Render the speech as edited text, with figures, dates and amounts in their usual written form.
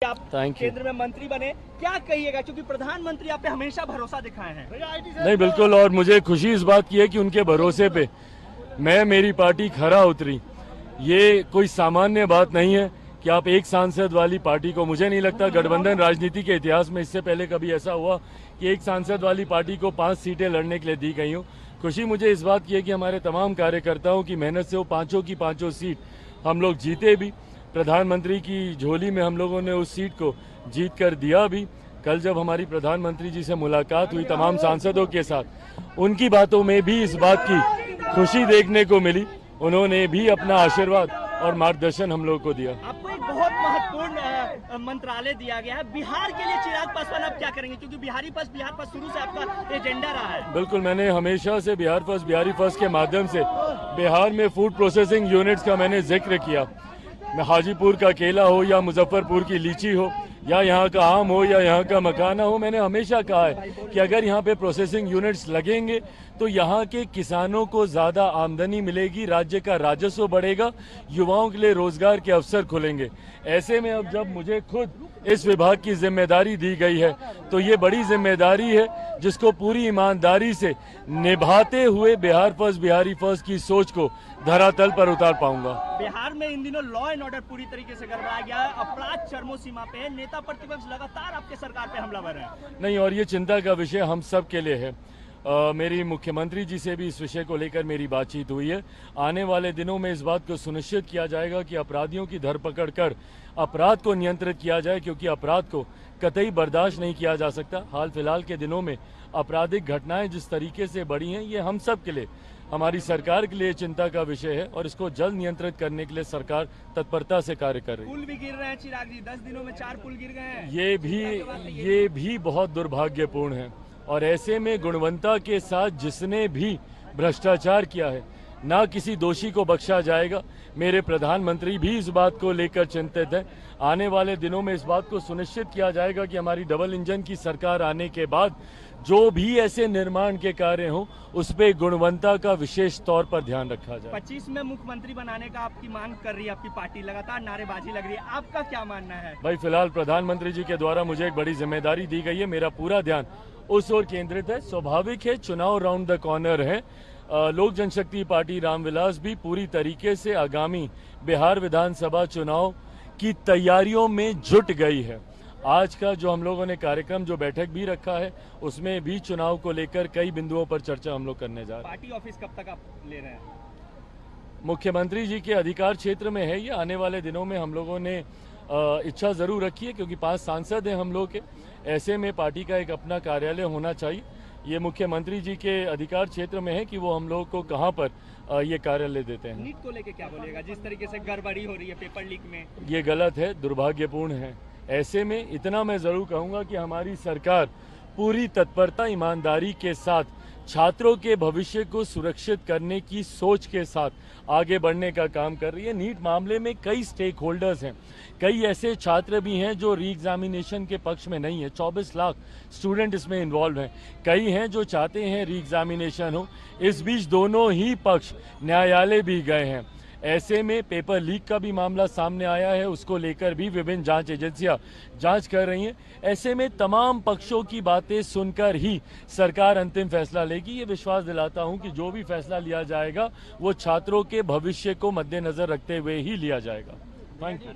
आप केंद्र में मंत्री बने, क्या कहिएगा, क्योंकि प्रधानमंत्री आप पे हमेशा भरोसा दिखाए हैं। नहीं, बिल्कुल, और मुझे खुशी इस बात की है कि उनके भरोसे पे मेरी पार्टी खरा उतरी। ये कोई सामान्य बात नहीं है कि आप एक सांसद वाली पार्टी को, मुझे नहीं लगता गठबंधन राजनीति के इतिहास में इससे पहले कभी ऐसा हुआ कि एक सांसद वाली पार्टी को 5 सीटें लड़ने के लिए दी गई हो। खुशी मुझे इस बात की है कि हमारे तमाम कार्यकर्ताओं की मेहनत से वो पांचों की पांचों सीट हम लोग जीते भी। प्रधानमंत्री की झोली में हम लोगों ने उस सीट को जीत कर दिया भी। कल जब हमारी प्रधानमंत्री जी से मुलाकात हुई तमाम सांसदों के साथ, उनकी बातों में भी इस बात की खुशी देखने को मिली। उन्होंने भी अपना आशीर्वाद और मार्गदर्शन हम लोग को दिया। आपको एक बहुत महत्वपूर्ण मंत्रालय दिया गया है बिहार के लिए। चिराग पासवान आप क्या करेंगे, क्योंकि बिहार फर्स्ट शुरू से आपका एजेंडा रहा है। बिल्कुल, मैंने हमेशा से बिहारी फर्स्ट के माध्यम से बिहार में फूड प्रोसेसिंग यूनिट्स का मैंने जिक्र किया। हाजीपुर का केला हो या मुजफ्फरपुर की लीची हो या यहाँ का आम हो या यहाँ का मखाना हो, मैंने हमेशा कहा है कि अगर यहाँ पे प्रोसेसिंग यूनिट्स लगेंगे तो यहाँ के किसानों को ज़्यादा आमदनी मिलेगी, राज्य का राजस्व बढ़ेगा, युवाओं के लिए रोजगार के अवसर खुलेंगे। ऐसे में अब जब मुझे खुद इस विभाग की जिम्मेदारी दी गई है तो ये बड़ी जिम्मेदारी है जिसको पूरी ईमानदारी से निभाते हुए बिहारी फर्स्ट की सोच को धरातल पर उतार पाऊंगा। बिहार में इन दिनों लॉ एंड ऑर्डर पूरी तरीके से गड़बड़ा गया है, अपराध चरमो सीमा पे है, नेता प्रतिपक्ष लगातार आपके सरकार पे हमलावर है। नहीं, और ये चिंता का विषय हम सब के लिए है। मेरी मुख्यमंत्री जी से भी इस विषय को लेकर मेरी बातचीत हुई है। आने वाले दिनों में इस बात को सुनिश्चित किया जाएगा कि अपराधियों की धरपकड़ कर अपराध को नियंत्रित किया जाए, क्योंकि अपराध को कतई बर्दाश्त नहीं किया जा सकता। हाल फिलहाल के दिनों में आपराधिक घटनाएं जिस तरीके से बढ़ी हैं, ये हम सब के लिए, हमारी सरकार के लिए चिंता का विषय है और इसको जल्द नियंत्रित करने के लिए सरकार तत्परता से कार्य कर रही है। पुल भी गिर रहे हैं चिराग जी, 10 दिनों में 4 पुल गिर गए हैं। ये भी बहुत दुर्भाग्यपूर्ण है, और ऐसे में गुणवत्ता के साथ जिसने भी भ्रष्टाचार किया है, ना किसी दोषी को बख्शा जाएगा। मेरे प्रधानमंत्री भी इस बात को लेकर चिंतित है। आने वाले दिनों में इस बात को सुनिश्चित किया जाएगा कि हमारी डबल इंजन की सरकार आने के बाद जो भी ऐसे निर्माण के कार्य हों उस पे गुणवत्ता का विशेष तौर पर ध्यान रखा जाए। 25 में मुख्यमंत्री बनाने का आपकी मांग कर रही है आपकी पार्टी, लगातार नारेबाजी लग रही है, आपका क्या मानना है? भाई, फिलहाल प्रधानमंत्री जी के द्वारा मुझे एक बड़ी जिम्मेदारी दी गई है, मेरा पूरा ध्यान उस ओर केंद्रित है। स्वाभाविक है, चुनाव राउंड द कॉर्नर है। लोक जनशक्ति पार्टी रामविलास भी पूरी तरीके से आगामी बिहार विधानसभा चुनाव की तैयारियों में जुट गई है। आज का जो हम लोगों ने कार्यक्रम, जो बैठक भी रखा है, उसमें भी चुनाव को लेकर कई बिंदुओं पर चर्चा हम लोग करने जा रहे हैं। पार्टी ऑफिस कब तक आप ले रहे हैं? मुख्यमंत्री जी के अधिकार क्षेत्र में है ये। आने वाले दिनों में हम लोगों ने इच्छा जरूर रखी है, क्योंकि 5 सांसद हैं हम लोग के। ऐसे में पार्टी का एक अपना कार्यालय होना चाहिए। ये मुख्यमंत्री जी के अधिकार क्षेत्र में है कि वो हम लोग को कहाँ पर ये कार्यालय देते हैं। नीट को लेके क्या बोलेगा, जिस तरीके से गड़बड़ी हो रही है पेपर लीक में? ये गलत है, दुर्भाग्यपूर्ण है। ऐसे में इतना मैं जरूर कहूँगा कि हमारी सरकार पूरी तत्परता, ईमानदारी के साथ छात्रों के भविष्य को सुरक्षित करने की सोच के साथ आगे बढ़ने का काम कर रही है। नीट मामले में कई स्टेक होल्डर्स हैं, कई ऐसे छात्र भी हैं जो री एग्जामिनेशन के पक्ष में नहीं है। 24 लाख स्टूडेंट इसमें इन्वॉल्व हैं। कई हैं जो चाहते हैं री एग्जामिनेशन हो। इस बीच दोनों ही पक्ष न्यायालय भी गए हैं। ऐसे में पेपर लीक का भी मामला सामने आया है, उसको लेकर भी विभिन्न जांच एजेंसियां जांच कर रही हैं। ऐसे में तमाम पक्षों की बातें सुनकर ही सरकार अंतिम फैसला लेगी। ये विश्वास दिलाता हूं कि जो भी फैसला लिया जाएगा वो छात्रों के भविष्य को मद्देनजर रखते हुए ही लिया जाएगा। Thank you.